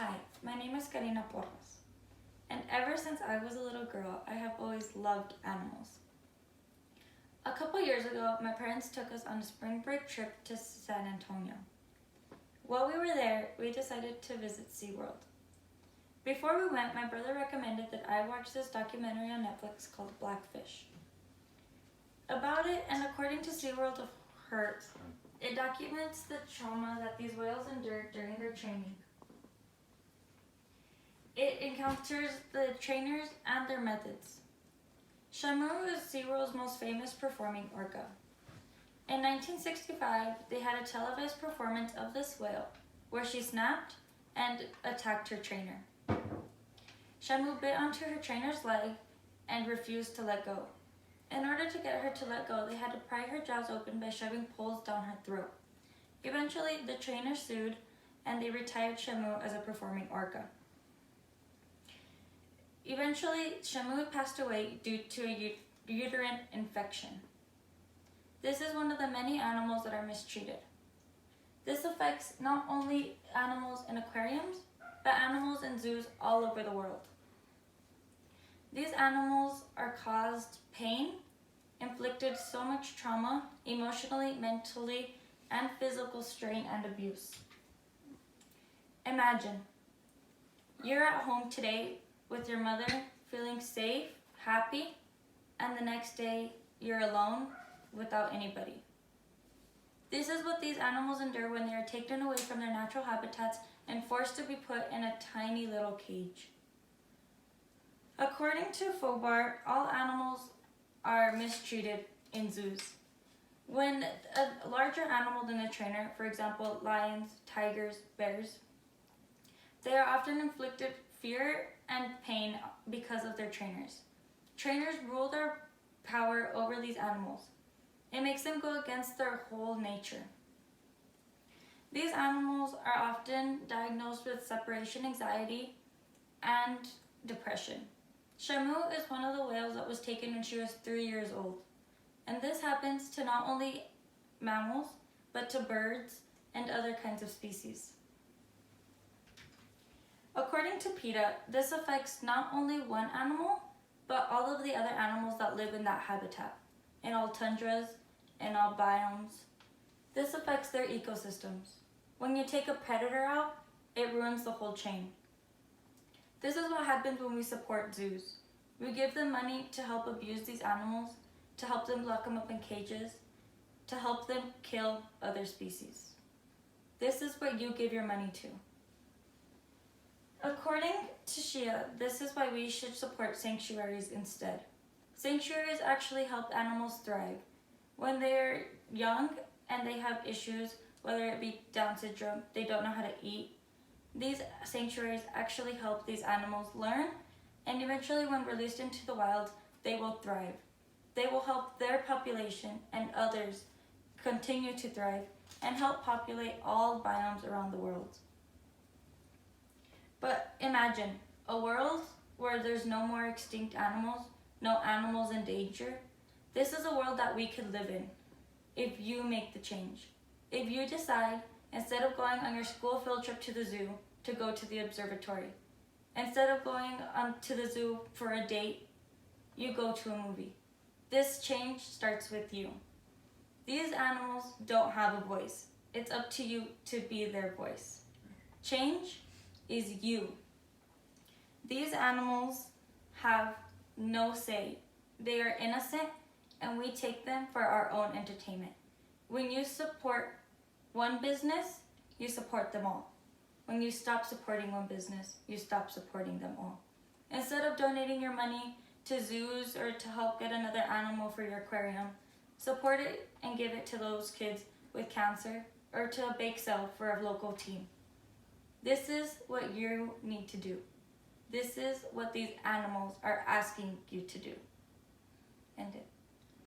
Hi, my name is Karina Porras, and ever since I was a little girl, I have always loved animals. A couple years ago, my parents took us on a spring break trip to San Antonio. While we were there, we decided to visit SeaWorld. Before we went, my brother recommended that I watch this documentary on Netflix called Blackfish. About it, and according to SeaWorld of Hurt, it documents the trauma that these whales endured during their training. It encounters the trainers and their methods. Shamu is SeaWorld's most famous performing orca. In 1965, they had a televised performance of this whale where she snapped and attacked her trainer. Shamu bit onto her trainer's leg and refused to let go. In order to get her to let go, they had to pry her jaws open by shoving poles down her throat. Eventually, the trainer sued and they retired Shamu as a performing orca. Eventually, Shamu passed away due to a uterine infection. This is one of the many animals that are mistreated. This affects not only animals in aquariums, but animals in zoos all over the world. These animals are caused pain, inflicted so much trauma, emotionally, mentally, and physical strain and abuse. Imagine, you're at home today with your mother, feeling safe, happy, and the next day you're alone without anybody. This is what these animals endure when they are taken away from their natural habitats and forced to be put in a tiny little cage. According to FOBAR, all animals are mistreated in zoos. When a larger animal than a trainer, for example, lions, tigers, bears, they are often inflicted fear and pain because of their trainers. Trainers rule their power over these animals. It makes them go against their whole nature. These animals are often diagnosed with separation anxiety and depression. Shamu is one of the whales that was taken when she was 3 years old. And this happens to not only mammals, but to birds and other kinds of species. According to PETA, this affects not only one animal, but all of the other animals that live in that habitat, in all tundras, in all biomes. This affects their ecosystems. When you take a predator out, it ruins the whole chain. This is what happens when we support zoos. We give them money to help abuse these animals, to help them lock them up in cages, to help them kill other species. This is what you give your money to. According to Shia, this is why we should support sanctuaries instead. Sanctuaries actually help animals thrive. When they're young and they have issues, whether it be Down syndrome, they don't know how to eat, these sanctuaries actually help these animals learn, and eventually when released into the wild, they will thrive. They will help their population and others continue to thrive and help populate all biomes around the world. But imagine a world where there's no more extinct animals, no animals in danger. This is a world that we could live in if you make the change. If you decide, instead of going on your school field trip to the zoo, to go to the observatory. Instead of going to the zoo for a date, you go to a movie. This change starts with you. These animals don't have a voice. It's up to you to be their voice. Change is you. These animals have no say. They are innocent and we take them for our own entertainment. When you support one business, you support them all. When you stop supporting one business, you stop supporting them all. Instead of donating your money to zoos or to help get another animal for your aquarium, support it and give it to those kids with cancer or to a bake sale for a local team. This is what you need to do. This is what these animals are asking you to do. End it.